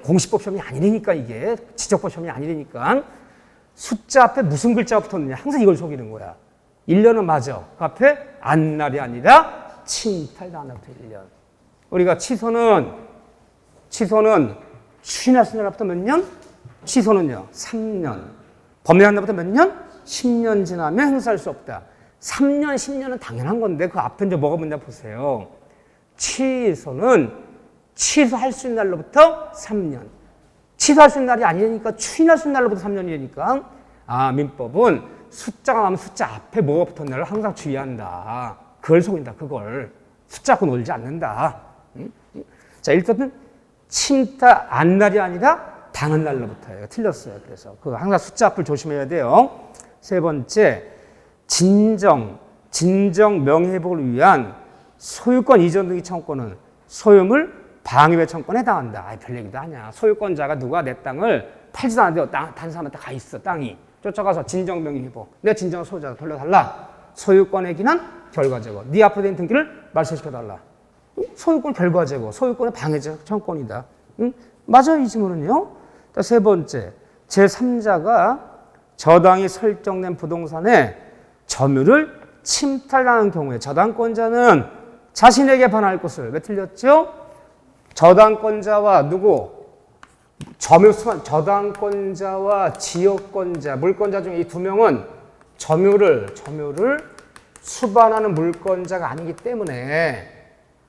공시법 시험이 아니라니까 이게. 지적법 시험이 아니라니까. 숫자 앞에 무슨 글자가 붙었느냐. 항상 이걸 속이는 거야. 1년은 맞아. 그 앞에 안 날이 아니라 침탈당한 날부터 1년. 우리가 취소는 추인할 수 있는 날부터 몇 년? 취소는요, 3년. 법리한 날부터 몇 년? 10년 지나면 행사할 수 없다. 3년, 10년은 당연한 건데 그 앞에 이제 뭐가 문제 보세요. 취소는 취소할 수 있는 날로부터 3년. 취소할 수 있는 날이 아니니까 추인할 수 있는 날로부터 3년이니까 민법은 숫자가 나오면 숫자 앞에 뭐가 붙었나를 항상 주의한다. 그걸 속인다. 그걸. 숫자 갖고 놀지 않는다. 자, 일단은 침타 안날이 아니라 당한 날로부터예요. 틀렸어요. 그래서 그 항상 숫자 앞을 조심해야 돼요. 세 번째, 진정 명예회복을 위한 소유권 이전 등기 청구권은 소유물 방위배 청구권에 해당한다. 별 얘기도 아니야. 소유권자가 누가 내 땅을 팔지도 않는데 다른 사람한테 가 있어. 땅이. 쫓아가서 진정 명예회복. 내가 진정 소유자가 돌려달라. 소유권의 기난 결과제거. 네 앞으로 된 등기를 말소시켜달라. 소유권 결과제거. 소유권의 방해제 청구권이다. 맞아요. 이 질문은요. 세 번째, 제3자가 저당이 설정된 부동산에 점유를 침탈하는 경우에 저당권자는 자신에게 반할 것을 왜 틀렸죠? 저당권자와 누구? 저당권자와 지역권자, 물권자 중에 이 두 명은 점유를 수반하는 물권자가 아니기 때문에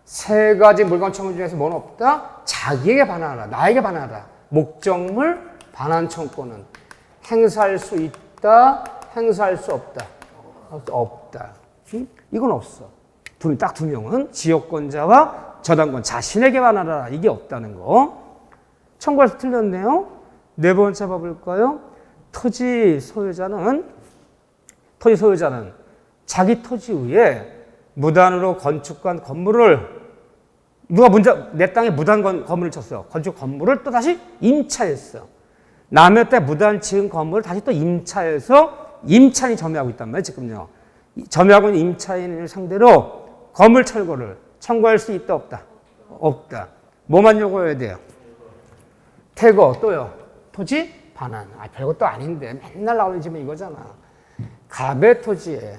세 가지 물권 청구 중에서 뭐는 없다? 자기에게 반하라, 나에게 반하라. 목적물 반환 청구권은 행사할 수 있다, 행사할 수 없다. 없다. 이건 없어. 딱 두 명은 지역권자와 저당권 자신에게 반하라. 이게 없다는 거. 청구할 수 틀렸네요. 네 번째 봐볼까요? 토지 소유자는 자기 토지 위에 무단으로 건축한 건물을 내 땅에 무단 건물을 쳤어요. 건축 건물을 또 다시 임차했어. 남의 땅에 무단 지은 건물을 다시 또 임차해서 임차인이 점유하고 있단 말이에요. 지금요. 점유하고 있는 임차인을 상대로 건물 철거를 청구할 수 있다 없다? 없다. 뭐만 요구해야 돼요? 퇴거 또요. 토지 반환. 별것도 아닌데 맨날 나오는 질문 이거잖아. 갑의 토지에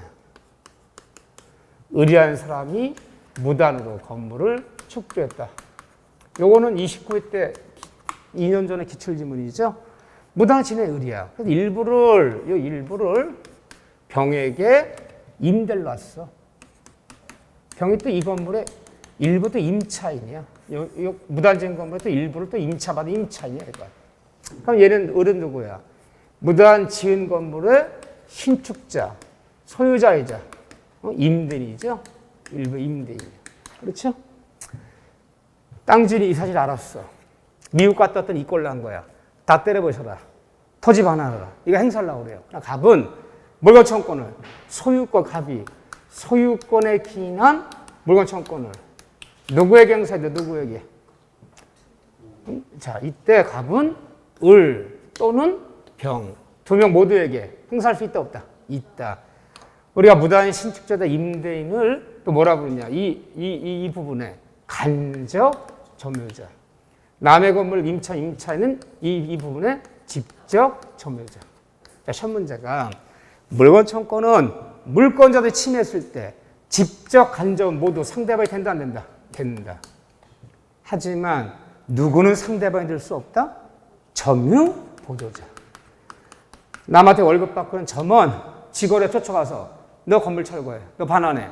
의리한 사람이 무단으로 건물을 축조했다. 요거는 29회 때 2년 전에 기출지문이죠. 무단 침해 의리야. 그래서 일부를 병에게 임대를 놨어. 병이 또 이 건물에 일부 또 임차인이야. 무단 지은 건물에 또 일부를 또 임차받은 임차인이야. 그럼 얘는 을은 누구야? 무단 지은 건물의 신축자, 소유자이자 임대인이죠. 일부 임대인이야. 그렇죠? 땅주인이 이 사실 알았어. 미국 갔다 왔더니 이 꼴 난 거야. 다 때려보셔라. 토지 반환하라. 이거 행사하려고 그래요. 갑은 물건 청구권을 갑이 소유권에 기인한 물건 청구권을 누구에게 행사해야 돼? 누구에게? 자, 이때 갑은 을 또는 병 두 명 모두에게 행사할 수 있다 없다? 있다. 우리가 무단 신축자다 임대인을 또 뭐라 부르냐? 이 부분에 간접 점유자. 남의 건물 임차인은 이 부분에 직접 점유자. 자, 첫 문제가 물건 청구권은 물권자들이 침해했을 때 직접 간접 모두 상대방이 된다 안 된다? 된다. 하지만 누구는 상대방이 될 수 없다? 점유 보조자. 남한테 월급 받고 있는 점원 직원에 쫓아가서 너 건물 철거해. 너 반환해.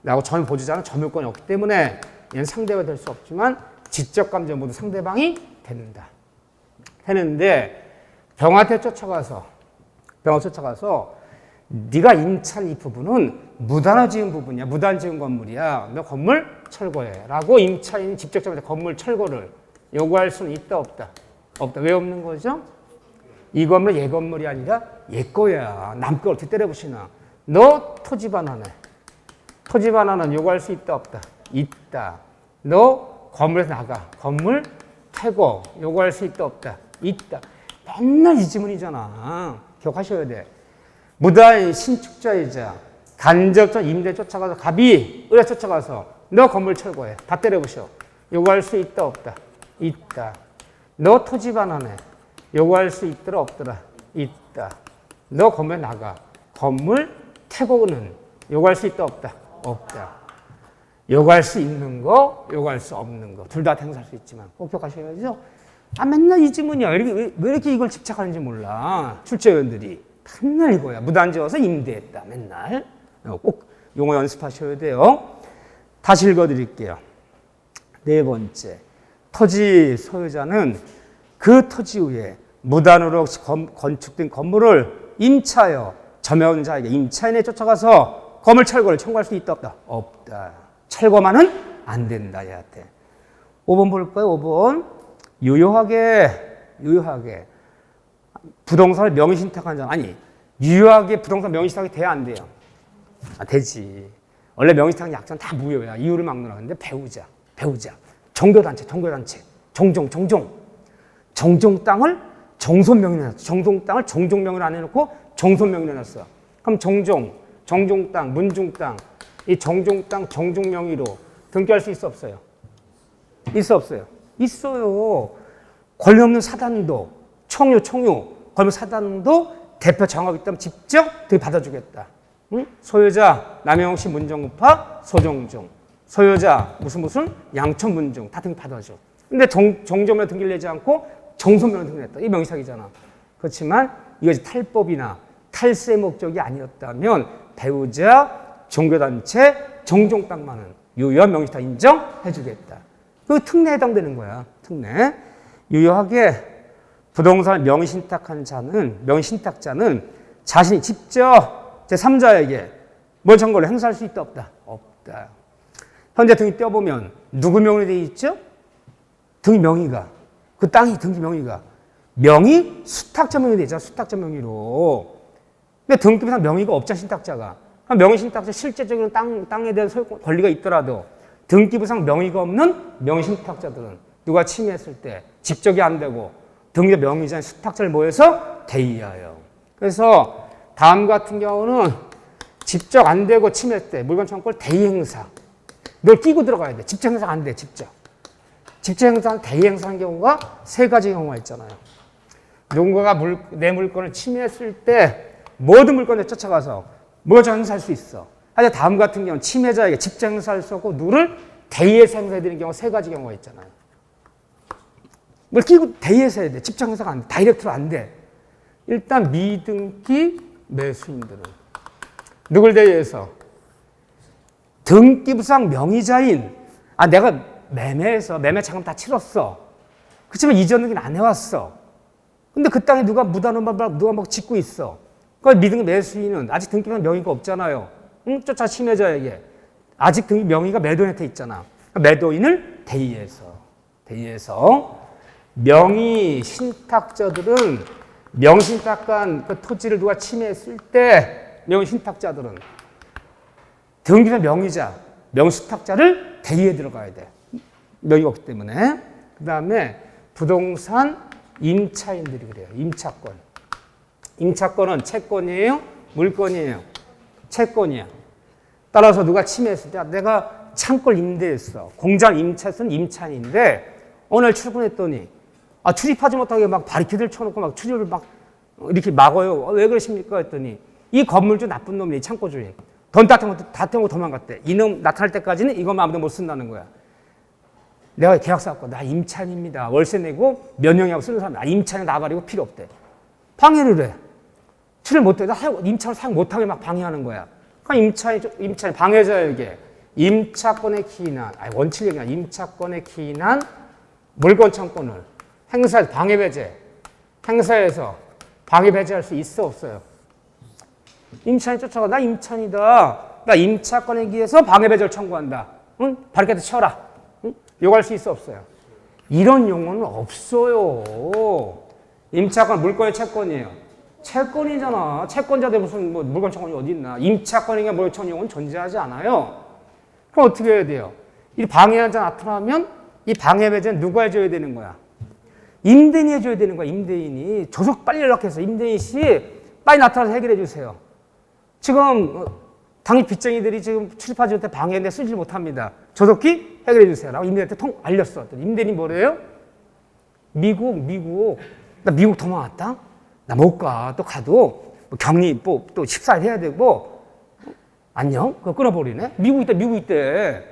라고 점유 보조자는 점유권이 없기 때문에 얘는 상대가 될 수 없지만 직접 감정 모두 상대방이 된다. 되는데 병한테 쫓아가서 네가 임차한 이 부분은 무단으로 지은 부분이야. 무단 지은 건물이야. 너 건물 철거해. 라고 임차인이 직접적으로 건물 철거를 요구할 수는 있다 없다? 없다. 왜 없는 거죠? 이 건물은 얘 건물이 아니라 얘 거야. 남 거 어떻게 때려부시나. 너 토지 반환해. 토지 반환은 요구할 수 있다 없다? 있다. 너 건물에서 나가. 건물 퇴거 요구할 수 있다 없다? 있다. 맨날 이 지문이잖아. 기억하셔야 돼. 무단 신축자이자 간접적 임대 쫓아가서 갑이 의뢰 쫓아가서 너 건물 철거해. 다 때려부셔. 요구할 수 있다 없다? 있다. 너 토지 반환해. 요구할 수 있더라 없더라? 있다. 너 건물 나가. 건물 퇴거는 요구할 수 있다 없다? 없다. 요구할 수 있는 거, 요구할 수 없는 거. 둘 다 행사할 수 있지만. 꼭 기억하셔야죠. 맨날 이 지문이야. 왜 이렇게 이걸 집착하는지 몰라. 출제위원들이. 맨날 이거야. 무단 지어서 임대했다. 맨날. 꼭 용어 연습하셔야 돼요. 다시 읽어드릴게요. 네 번째. 토지 소유자는 그 토지 위에 무단으로 건축된 건물을 임차하여 점유자에게 임차인에 쫓아가서 건물 철거를 청구할 수 있다 없다? 없다. 철거만은 안 된다 얘한테. 5번 볼까요? 5번. 유효하게 부동산을 명의신탁한 자. 아니 유효하게 부동산 명의신탁이 돼야 안 돼요? 되지. 원래 명의신탁 약자는 다 무효야. 이유를 막느라. 근데 배우자. 종교단체. 정종 땅을 정손명의로 해놨어. 정종 땅을 종종명의로 안 해놓고 정손명의로 해놨어. 그럼 정종 땅, 문중 땅, 이 정종 땅, 정종명의로 등기할 수 있어 없어요? 있어 없어요? 있어요. 권리 없는 사단도, 총유, 권리 없는 사단도 대표 정하기 때문에 직접 등기 받아주겠다. 응? 소유자 남영시 문정구파 소정종, 소유자 무슨 양천 문중 다 등기 받아줘. 근데 정종명 등기를 내지 않고 정손명을 등기했다. 이 명의사기잖아. 그렇지만 이것이 탈법이나 탈세 목적이 아니었다면 배우자, 종교단체, 정종 땅만은 유효한 명의신탁 인정해주겠다. 그 특례에 해당되는 거야. 특례. 유효하게 부동산을 명의신탁자는 자신이 직접 제3자에게 뭘 청구를 행사할 수 있다 없다? 없다. 현재 등기 떼어보면 누구 명의로 되어 있죠? 등기 명의가. 그 땅이 등기 명의가. 명의 수탁자 명의로 되어 있잖아. 수탁자 명의로. 근데 등기부상 명의가 없잖아. 신탁자가. 명의신탁자 실제적으로 땅에 대한 소유권 권리가 있더라도 등기부상 명의가 없는 명의신탁자들은 누가 침해했을 때 집적이 안 되고 등기 명의자인 수탁자를 모여서 대의하여. 그래서 다음 같은 경우는 집적 안 되고 침해했을 때 물건 청구를 대의행사. 널 끼고 들어가야 돼. 집적 행사가 안 돼. 집적 행사는 대의행사하는 경우가 세 가지 경우가 있잖아요. 누군가가 내 물건을 침해했을 때 모든 물건을 쫓아가서 물건 행사할 수 있어. 하여튼 다음 같은 경우는 침해자에게 집적 행사할 수 없고 누를 대의에서 행사해야 되는 경우가 세 가지 경우가 있잖아요. 뭘 끼고 대의에서 해야 돼. 집적 행사가 안 돼. 다이렉트로 안 돼. 일단 미등기 매수인들은 누굴 대의해서? 등기부상 명의자인 내가 매매해서 매매 자금 다 치렀어. 그렇지만 이전 등기는 안 해왔어. 근데 그 땅에 누가 무단으로 누가 막 짓고 있어. 그 미등기 매수인은 아직 등기부상 명의가 없잖아요. 쫓아 침해자에게 아직 등기 명의가 매도인한테 있잖아. 매도인을 대의해서 명의 신탁자들은 명신탁한 그 토지를 누가 침해했을 때 명의 신탁자들은 등기부상 명의자, 명수탁자를 대의해 들어가야 돼. 명의가 없기 때문에. 그 다음에 부동산 임차인들이 그래요. 임차권. 임차권은 채권이에요? 물권이에요? 채권이야. 따라서 누가 침해했을 때 내가 창고를 임대했어. 공장 임차했으면 임차인인데 오늘 출근했더니 출입하지 못하게 막 바리케이드를 쳐놓고 막 출입을 막 이렇게 막아요. 왜 그러십니까? 했더니 이 건물주 나쁜 놈이 이 창고주인. 돈 다 태우고 도망갔대. 이놈 나타날 때까지는 이것만 아무도 못 쓴다는 거야. 내가 계약서 갖고 나 임차인입니다. 월세 내고 몇 년이라고 쓰는 사람 임차인 나가리고 필요 없대. 방해를 해. 출입 못해. 임차를 사용 못하게 막 방해하는 거야. 그러니까 임차인 방해자에게 임차권에 기인한 원칙 얘기야. 임차권에 기인한 물건 청구권을 행사해서 방해배제 행사해서 방해배제할 수 있어 없어요? 임차인 쫓아가. 나 임차인이다. 나 임차권에 기해서 방해배제를 청구한다. 응? 바리케이드 쳐라. 응? 요구할 수 있어 없어요? 이런 용어는 없어요. 임차권 물권의 채권이에요. 채권이잖아. 채권자들 무슨 물건 청구권이 어디 있나. 임차권이냐 물건 청구권은 존재하지 않아요. 그럼 어떻게 해야 돼요? 이 방해한 자 나타나면 이 방해배제는 누가 해줘야 되는 거야? 임대인이 해줘야 되는 거야. 임대인이. 조속 빨리 연락해서 임대인 씨 빨리 나타나서 해결해 주세요. 지금 당일 빚쟁이들이 지금 출입하지 못해 방해했는데 쓰지 못합니다. 조속히 해결해 주세요. 라고 임대인한테 알렸어. 임대인이 뭐래요? 미국. 나 미국 도망왔다? 나 못 가. 또 가도 격리 또 14일 해야 되고 안녕? 그거 끊어버리네? 미국 있대.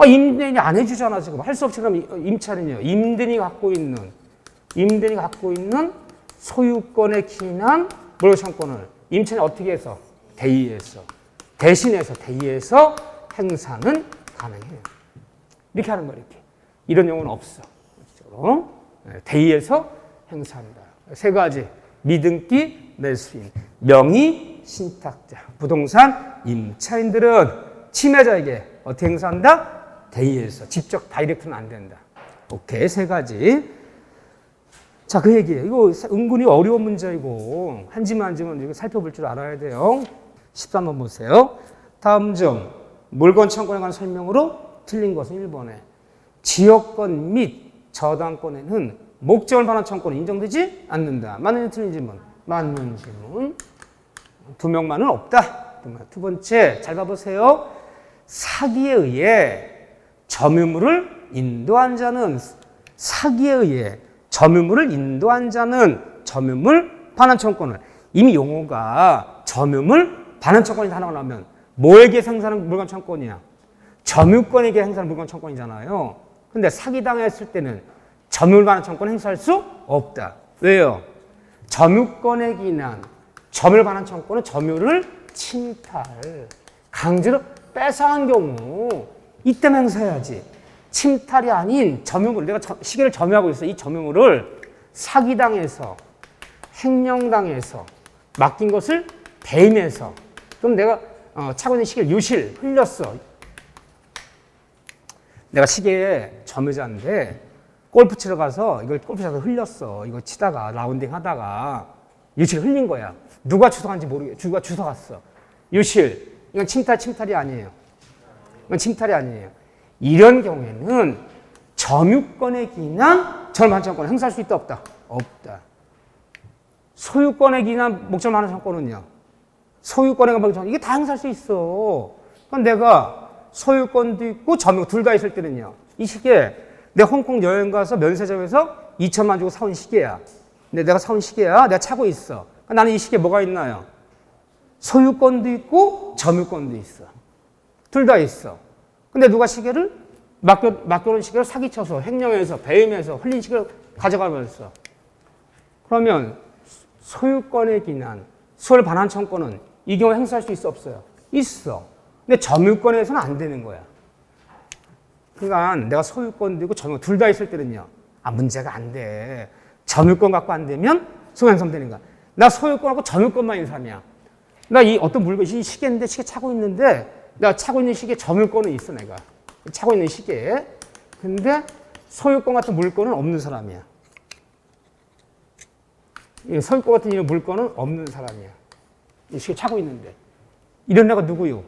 임대인이 안 해주잖아, 지금. 할 수 없이 그럼 임차인이요. 임대인이 갖고 있는 소유권에 기인한 물건 청구권을 임차인이 어떻게 해서? 대신해서 행사는 가능해요. 이렇게 하는 거예요, 이렇게. 이런 용어는 없어. 대의해서 행사한다. 세 가지. 미등기 매수인, 명의 신탁자, 부동산 임차인들은 침해자에게 어떻게 행사한다? 대의해서. 직접 다이렉트는 안 된다. 오케이, 세 가지. 자, 그 얘기예요. 이거 은근히 어려운 문제이고 한지만 이거 살펴볼 줄 알아야 돼요. 13번 보세요. 다음 중 물건 청구에 관한 설명으로 틀린 것은 1번에 지역권 및 저당권에는 목적을 반한 청구권은 인정되지 않는다. 맞는지 틀린 질문. 맞는 질문. 두 명만은 없다. 두 번째, 잘 봐보세요. 사기에 의해 점유물을 인도한 자는 점유물 반환 청구권을, 이미 용어가 점유물 반환 청구권이 하나가 나오면 뭐에게 행사하는 물건 청구권이야? 점유권에게 행사하는 물건 청구권이잖아요. 근데 사기당했을 때는 점유물 반환 청구권을 행사할 수 없다. 왜요? 점유권에 기인한 점유물 반환 청구권은 점유를 침탈, 강제로 뺏어간 경우 이때만 행사해야지. 침탈이 아닌 점유물, 내가 시계를 점유하고 있어. 이 점유물을 사기당해서, 횡령당해서, 맡긴 것을 배임해서, 그럼 내가 차고 있는 시계를 유실, 흘렸어. 내가 시계에 점유자인데 골프 치러 가서 이걸 골프장에서 흘렸어. 이거 치다가 라운딩 하다가 유실 흘린 거야. 누가 주워간지 모르겠어. 누가 주워갔어. 유실. 이건 침탈이 아니에요. 이건 침탈이 아니에요. 이런 경우에는 점유권에 기인한 점유반환청권을 행사할 수 있다 없다? 없다. 소유권에 기인한 목적반환청권은요. 소유권에 기인한 목적반환청권 이게 다 행사할 수 있어. 그럼 내가 소유권도 있고 점유 둘 다 있을 때는요. 이 시계 내가 홍콩 여행 가서 면세점에서 2천만 주고 사온 시계야. 근데 내가 사온 시계야. 내가 차고 있어. 그러니까 나는 이 시계에 뭐가 있나요? 소유권도 있고 점유권도 있어. 둘 다 있어. 근데 누가 시계를 맡겨놓은 시계를 사기쳐서 횡령해서 배임해서 흘린 시계를 가져가면서 그러면 소유권에 기인한 소유를 반환 청구권은 이 경우에 행사할 수 있어 없어요? 있어. 근데 점유권에서는 안 되는 거야. 그러니까 내가 소유권도 있고 점유권 둘 다 있을 때는요. 문제가 안 돼. 점유권 갖고 안 되면 소유 행사되는 거야. 나 소유권하고 점유권만 있는 사람이야. 나 이 어떤 물건, 이 시계인데 시계 차고 있는데 내가 차고 있는 시계에 점유권은 있어, 내가. 차고 있는 시계에. 근데 소유권 같은 물건은 없는 사람이야. 소유권 같은 이런 물건은 없는 사람이야. 이 시계 차고 있는데. 이런 애가 누구요?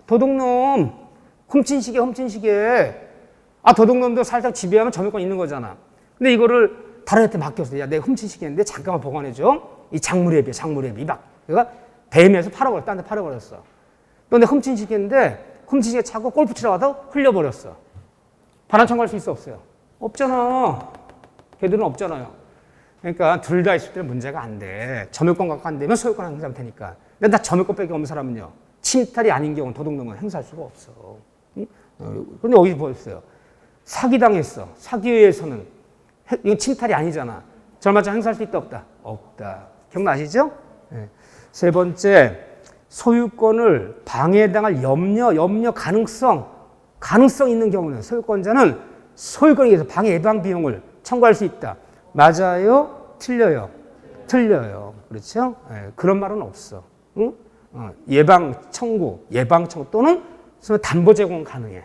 도둑놈. 훔친 시계. 도둑놈도 살짝 지배하면 점유권 있는 거잖아. 근데 이거를 다른 애한테 맡겼어. 야, 내가 훔친 시계인데 잠깐만 보관해줘. 이 작물앱이 막. 그러니까 배임해서 팔아버렸어. 딴 데 팔아버렸어. 근데 훔친 시계인데 훔친 시계 차고 골프 치러 가다 흘려버렸어. 반환 청구할 수 있어 없어요? 없잖아. 걔들은 없잖아요. 그러니까 둘 다 있을 때는 문제가 안 돼. 점유권 갖고 안 되면 소유권 행사하면 되니까. 근데 나 점유권밖에 없는 사람은요. 침탈이 아닌 경우는 도둑놈은 행사할 수가 없어. 근데 여기 보였어요. 사기당했어. 사기에 의해서는 이건 침탈이 아니잖아. 절마장 행사할 수 있다 없다? 없다. 기억나시죠? 네. 세 번째, 소유권을 방해당할 염려 가능성 있는 경우는 소유권자는 소유권에 의해서 방해 예방 비용을 청구할 수 있다. 맞아요? 틀려요? 틀려요. 그렇죠? 네, 그런 말은 없어. 응? 예방 청구 또는 담보 제공 가능해.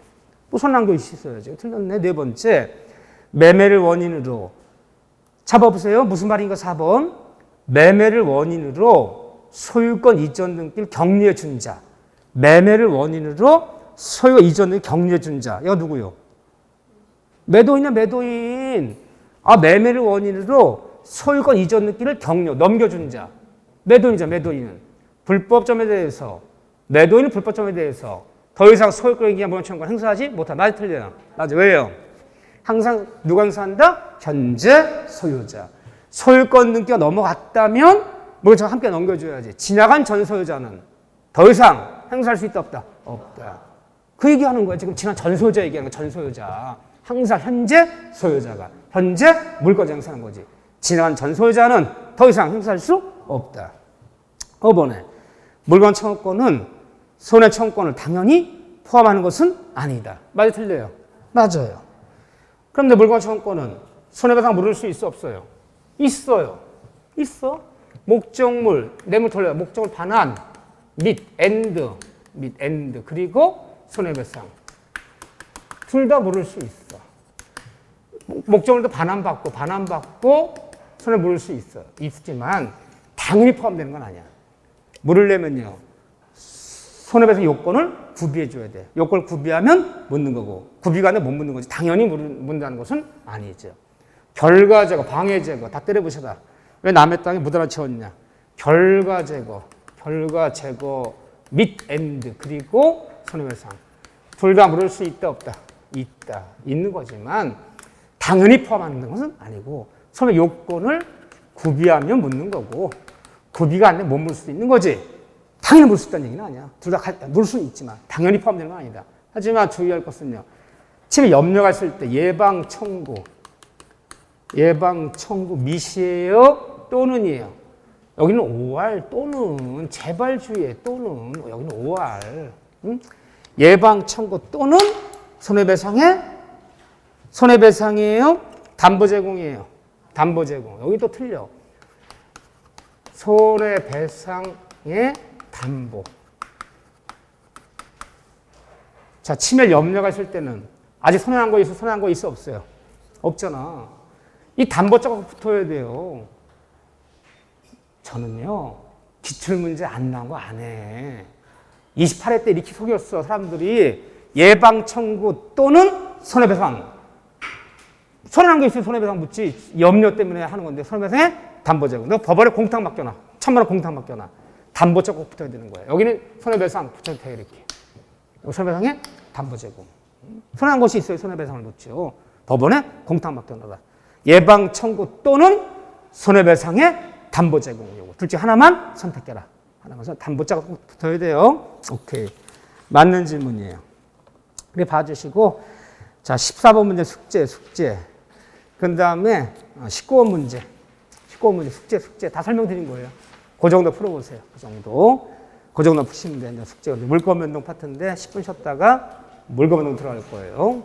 또 선남교 있어야죠. 틀렸네. 네 번째, 매매를 원인으로. 잡아보세요. 무슨 말인가? 4번. 매매를 원인으로 소유권 이전 등기를 격리해 준 자. 매매를 원인으로 소유권 이전 등기를 격리해 준 자. 이거 누구요? 매도인이야, 매도인. 매매를 원인으로 소유권 이전 등기를 넘겨준 자. 매도인이죠, 매도인은. 불법점에 대해서, 매도인은 불법점에 대해서 더 이상 소유권에 기한 물건청구권 행사하지 못한다. 맞아, 틀려요? 맞아. 왜요? 항상 누가 행사한다? 현재 소유자. 소유권 등기가 넘어갔다면 물건청구 함께 넘겨줘야지. 지나간 전 소유자는 더 이상 행사할 수 있다 없다? 없다. 그 얘기하는 거야. 지금 지난 전소유자 얘기하는 거, 전소유자. 항상 현재 소유자가 현재 물권자 행사하는 거지. 지난 전소유자는 더 이상 행사할 수 없다. 5번에 물건 청구권은 손해 청구권을 당연히 포함하는 것은 아니다. 맞아요, 틀려요? 맞아요. 그런데 물건 청구권은 손해배상 물을 수 있어, 없어요? 있어요. 있어. 목적물, 뇌물 돌려, 목적물 반환, 및 엔드, 그리고 손해배상. 둘 다 물을 수 있어. 목적물도 반환받고 손해 물을 수 있어. 있지만 당연히 포함되는 건 아니야. 물으려면요. 손해배상 요건을 구비해줘야 돼. 요건을 구비하면 묻는 거고 구비가 안 되면 못 묻는 거지. 당연히 묻는다는 것은 아니죠. 결과 제거, 방해 제거 다 때려부셔라. 왜 남의 땅에 묻어라 채웠냐. 결과 제거 및 엔드 그리고 손해배상. 둘 다 물을 수 있다 없다? 있다. 있는 거지만 당연히 포함하는 것은 아니고 손해 요건을 구비하면 묻는 거고 구비가 안 되면 못 물 수도 있는 거지. 당연히 물 수 있다는 얘기는 아니야. 둘 다 물 수는 있지만 당연히 포함되는 건 아니다. 하지만 주의할 것은요. 집에 염려가 있을 때 예방 청구 미시에요 또는이에요. 여기는 5할 또는 제발 주의해 또는 여기는 5할 예방 청구 또는 손해배상이에요. 담보 제공이에요. 담보 제공. 여기 또 틀려. 손해배상의 담보. 자, 침해 염려가 있을 때는 아직 손해난 거 있어 없어요? 없잖아. 이 담보 자국 붙어야 돼요. 저는요. 기출문제 안 나온 거 안 해. 28회 때 이렇게 속였어. 사람들이 예방 청구 또는 손해배상. 손해난 거 있으면 손해배상 묻지. 염려 때문에 하는 건데 손해배상에 담보 제공. 너 법원에 공탁 맡겨놔. 1,000만 원 공탁 맡겨놔. 담보 자국 붙어야 되는 거야. 여기는 손해배상 붙여도 돼 이렇게. 손해배상에 담보 제공. 손해난 것이 있어요. 손해배상을 묻죠. 법원에 공탁 맡겨놔라. 예방 청구 또는 손해배상에 담보 제공. 요거 둘 중 하나만 선택해라. 하나만 담보 자국 붙어야 돼요. 오케이. 맞는 질문이에요. 그래 봐주시고 자 14번 문제 숙제. 그 다음에 19번 문제 숙제 다 설명드린 거예요. 그 정도 풀어보세요. 그 정도 푸시면 돼요. 숙제 물건 변동 파트인데 10분 쉬었다가 물건 변동 들어갈 거예요.